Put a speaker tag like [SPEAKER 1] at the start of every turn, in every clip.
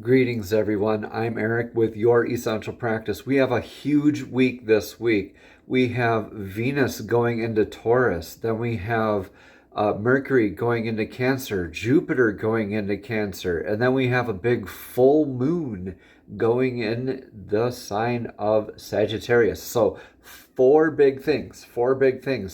[SPEAKER 1] Greetings, everyone. I'm Eric with Your Essential Practice. We have a huge week this week. We have Venus going into Taurus. Then we have Mercury going into Cancer, Jupiter going into Cancer, and then we have a big full moon going in the sign of Sagittarius. So four big things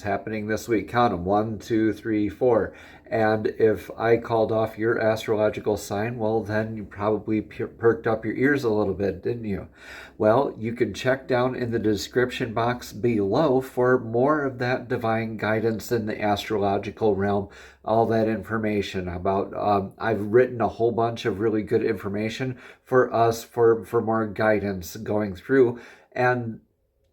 [SPEAKER 1] happening this week. Count them: 1, 2, 3, 4. And if I called off your astrological sign, well, then you probably perked up your ears a little bit, didn't you? Well, you can check down in the description box below for more of that divine guidance in the astrological realm, all that information about, I've written a whole bunch of really good information for us for more guidance going through. And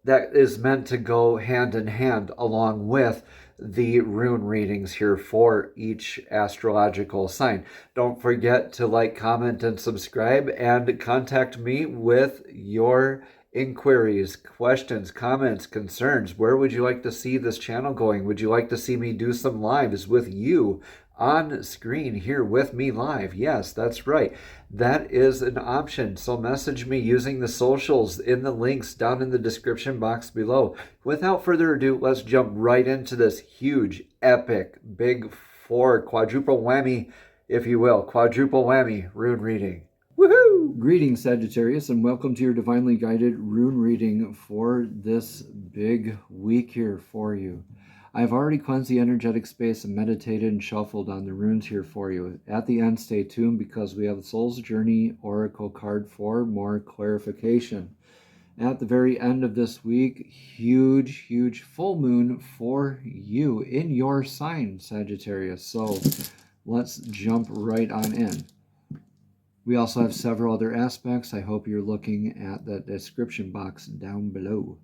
[SPEAKER 1] that is meant to go hand in hand along with the rune readings here for each astrological sign. Don't forget to like, comment, and subscribe, and contact me with your inquiries, questions, comments, concerns. Where would you like to see this channel going? Would you like to see me do some lives with you on screen here with me live? Yes, that's right. That is an option. So message me using the socials in the links down in the description box below. Without further ado, let's jump right into this huge, epic, big four, quadruple whammy, if you will. Quadruple whammy rune reading. Woohoo! Greetings, Sagittarius, and welcome to your divinely guided rune reading for this big week here for you. I've already cleansed the energetic space and meditated and shuffled on the runes here for you. At the end, stay tuned because we have the Soul's Journey Oracle card for more clarification. At the very end of this week, huge full moon for you in your sign, Sagittarius. So let's jump right on in. We also have several other aspects. I hope you're looking at the description box down below.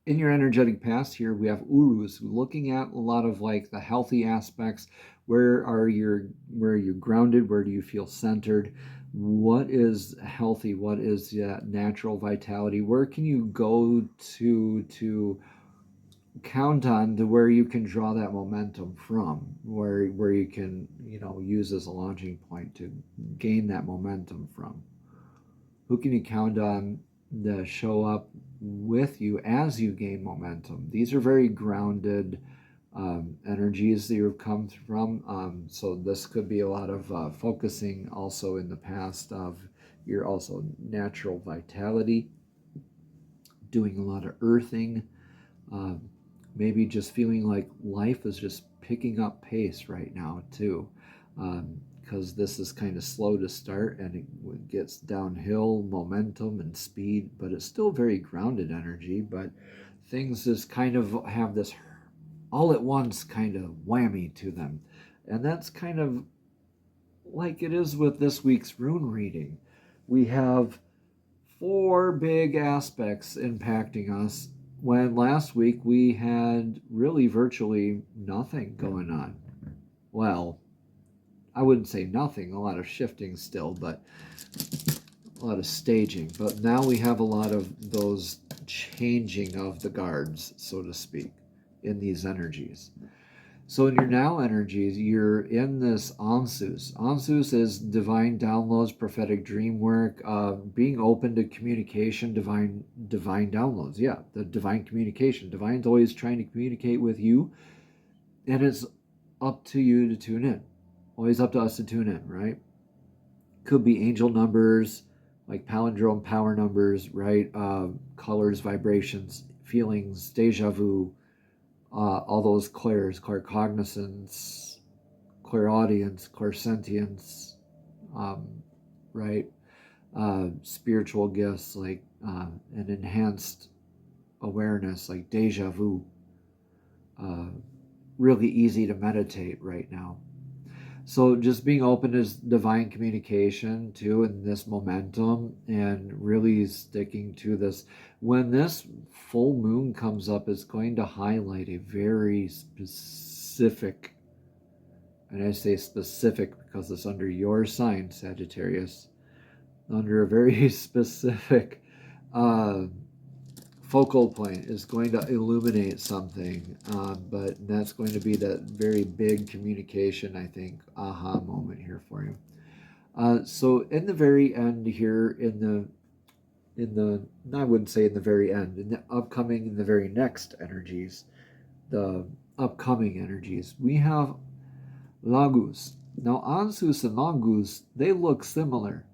[SPEAKER 1] In your energetic past here, we have Urus, looking at a lot of like the healthy aspects. Where are you grounded? Where do you feel centered? What is healthy? What is natural vitality? Where can you go to count on to where you can draw that momentum from? Where you can, use as a launching point to gain that momentum from? Who can you count on to show up with you as you gain momentum? These are very grounded energies that you've come from. So this could be a lot of focusing also in the past of your also natural vitality, doing a lot of earthing, maybe just feeling like life is just picking up pace right now too. Because this is kind of slow to start and it gets downhill momentum and speed, but it's still very grounded energy. But things just kind of have this all at once kind of whammy to them. And that's kind of like it is with this week's rune reading. We have four big aspects impacting us, when last week we had really virtually nothing going on. Well, I wouldn't say nothing, a lot of shifting still, but a lot of staging. But now we have a lot of those changing of the guards, so to speak, in these energies. So in your now energies, you're in this Ansus. Ansus is divine downloads, prophetic dream work, being open to communication, divine downloads. Yeah, the divine communication. Divine's always trying to communicate with you, and it's up to you to tune in. Always up to us to tune in, right? Could be angel numbers, like palindrome power numbers, right? Colors, vibrations, feelings, deja vu, all those clairs, claircognizance, clairaudience, clairsentience, right? Spiritual gifts like an enhanced awareness, like deja vu. Really easy to meditate right now. So just being open to divine communication too, in this momentum, and really sticking to this. When this full moon comes up, it's going to highlight a very specific, and I say specific because it's under your sign, Sagittarius, under a very specific focal point is going to illuminate something, but that's going to be that very big communication, I think, aha moment here for you. So in the very end here, I wouldn't say in the very end, in the upcoming, in the very next energies, the upcoming energies, we have Lagus. Now, Ansus and Lagus, they look similar.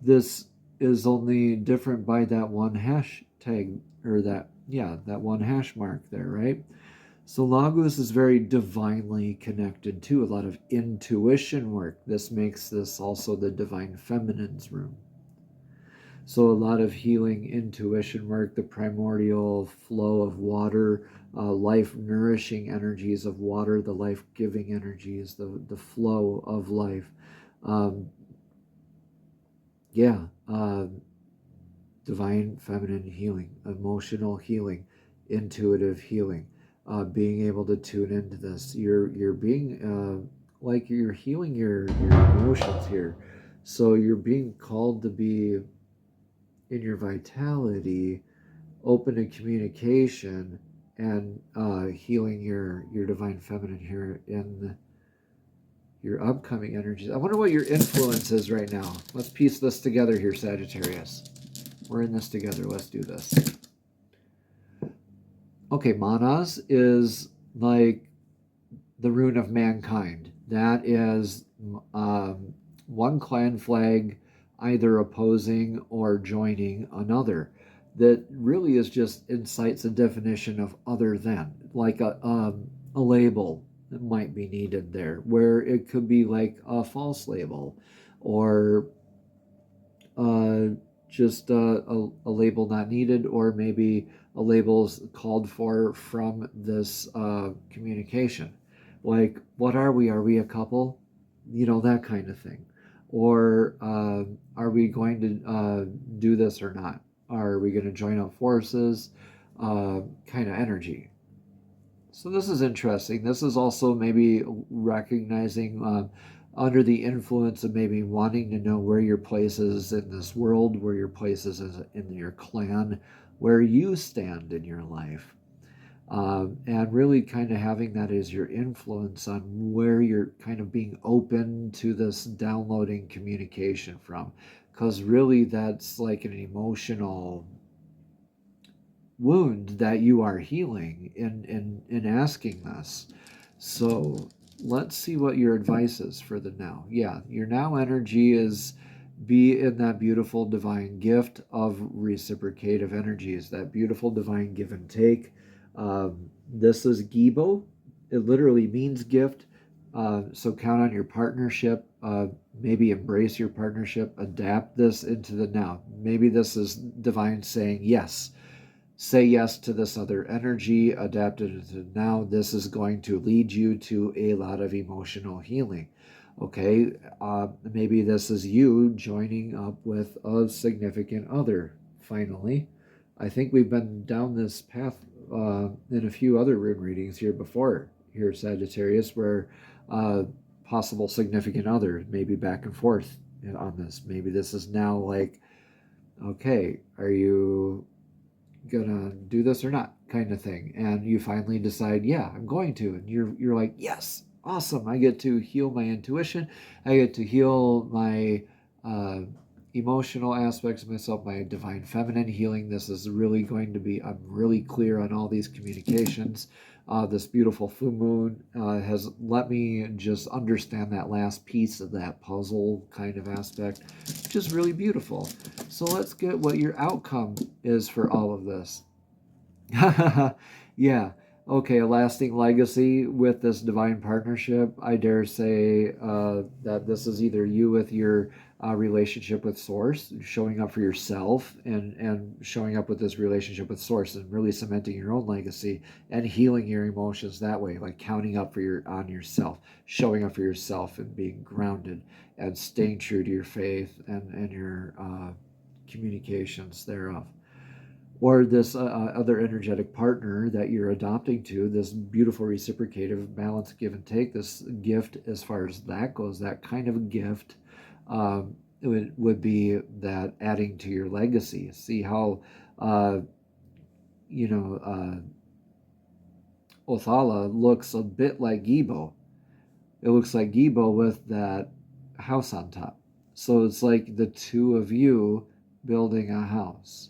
[SPEAKER 1] This is only different by that one hashtag, or that one hash mark there, right? So Lagos is very divinely connected to a lot of intuition work. This makes this also the divine feminine's room. So a lot of healing intuition work, the primordial flow of water, life nourishing energies of water, the life giving energies, the flow of life. Um, yeah, divine feminine healing, emotional healing, intuitive healing, being able to tune into this. You're being like you're healing your emotions here. So you're being called to be in your vitality, open to communication, and healing your divine feminine here in your upcoming energies. I wonder what your influence is right now. Let's piece this together here, Sagittarius. We're in this together. Let's do this. Okay, Manas is like the rune of mankind. That is one clan flag either opposing or joining another. That really is just incites a definition of other than, like a label that might be needed there, where it could be like a false label, or just a label not needed, or maybe a label's called for from this communication. Like, what are we? Are we a couple? That kind of thing. Or are we going to do this or not? Are we going to join up forces? Kind of energy. So this is interesting. This is also maybe recognizing under the influence of maybe wanting to know where your place is in this world, where your place is in your clan, where you stand in your life. And really kind of having that as your influence on where you're kind of being open to this downloading communication from. Because really that's like an emotional wound that you are healing in asking this. So let's see what your advice is for the now. Yeah, your now energy is be in that beautiful divine gift of reciprocative energies, that beautiful divine give and take. This is Gibo. It literally means gift. So count on your partnership. Maybe embrace your partnership. Adapt this into the now. Maybe this is divine saying yes. Say yes to this other energy, adapt it to now. This is going to lead you to a lot of emotional healing. Okay, maybe this is you joining up with a significant other. Finally, I think we've been down this path in a few other rune readings here before, here Sagittarius, where possible significant other, maybe back and forth on this. Maybe this is now like, okay, are you gonna do this or not, kind of thing, and you finally decide, yeah, I'm going to, and you're like, yes, awesome, I get to heal my intuition, I get to heal my emotional aspects of myself, my divine feminine healing. This is really going to be, I'm really clear on all these communications. This beautiful full moon has let me just understand that last piece of that puzzle kind of aspect, which is really beautiful. So let's get what your outcome is for all of this. Yeah. Okay, a lasting legacy with this divine partnership. I dare say that this is either you with your relationship with Source, showing up for yourself, and showing up with this relationship with Source, and really cementing your own legacy and healing your emotions that way, like counting up on yourself, showing up for yourself, and being grounded and staying true to your faith and your communications thereof. Or this other energetic partner that you're adopting to, this beautiful reciprocative balance give and take, this gift, as far as that goes, that kind of a gift would be that adding to your legacy. See how Othala looks a bit like Gibo. It looks like Gibo with that house on top. So it's like the two of you building a house,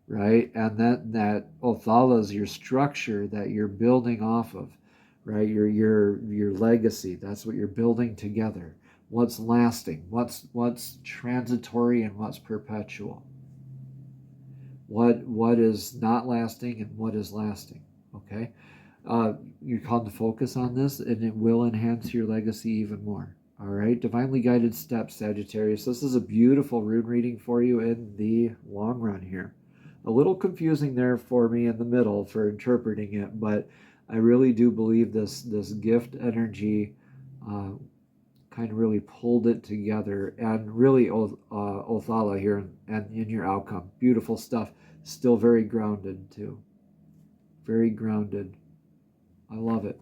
[SPEAKER 1] right? And that Othala is your structure that you're building off of, right? Your legacy. That's what you're building together. What's lasting? What's transitory and what's perpetual? What is not lasting and what is lasting? Okay, you're called to focus on this, and it will enhance your legacy even more. All right, divinely guided steps, Sagittarius. This is a beautiful rune reading for you in the long run here. A little confusing there for me in the middle for interpreting it, but I really do believe this gift energy kind of really pulled it together, and really Othala here and in your outcome. Beautiful stuff. Still very grounded too. Very grounded. I love it.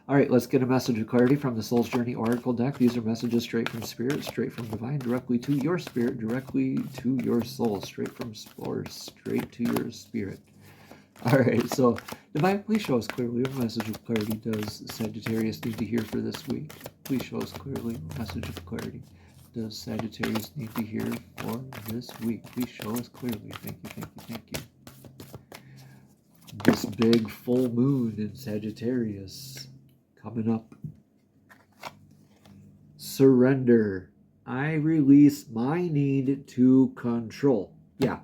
[SPEAKER 1] All right, let's get a message of clarity from the Soul's Journey Oracle deck. These are messages straight from Spirit, straight from Divine, directly to your spirit, directly to your soul, straight from Source, straight to your spirit. All right, so Divine, please show us clearly what message of clarity does Sagittarius need to hear for this week. Please show us clearly message of clarity does Sagittarius need to hear for this week. Please show us clearly. Thank you, thank you, thank you. This big full moon in Sagittarius coming up. Surrender. I release my need to control. Yeah.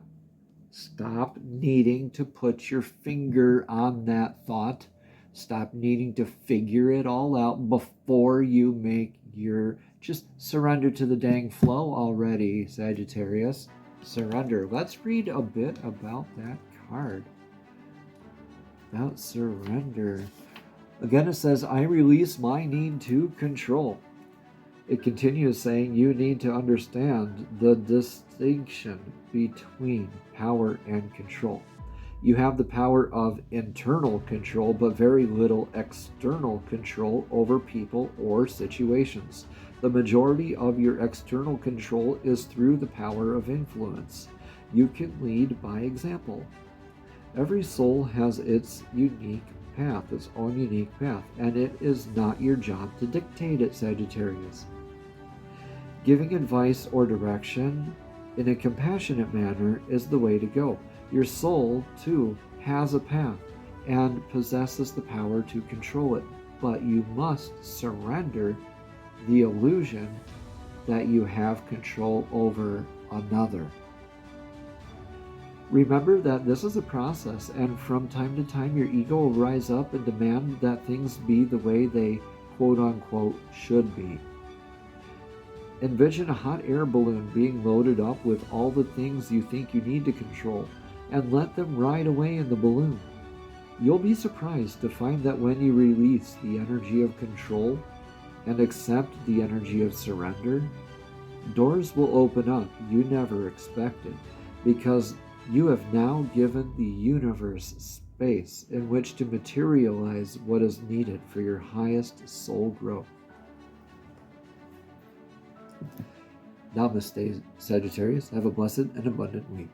[SPEAKER 1] Stop needing to put your finger on that thought. Stop needing to figure it all out before you make your... Just surrender to the dang flow already, Sagittarius. Surrender. Let's read a bit about that card. About surrender. Again, it says, I release my need to control. It continues saying you need to understand the distinction between power and control. You have the power of internal control, but very little external control over people or situations. The majority of your external control is through the power of influence. You can lead by example. Every soul has its unique path, its own unique path, and it is not your job to dictate it, Sagittarius. Giving advice or direction in a compassionate manner is the way to go. Your soul, too, has a path and possesses the power to control it, but you must surrender the illusion that you have control over another. Remember that this is a process, and from time to time your ego will rise up and demand that things be the way they quote-unquote should be. Envision a hot air balloon being loaded up with all the things you think you need to control, and let them ride away in the balloon. You'll be surprised to find that when you release the energy of control and accept the energy of surrender, doors will open up you never expected, because you have now given the universe space in which to materialize what is needed for your highest soul growth. Namaste, Sagittarius. Have a blessed and abundant week.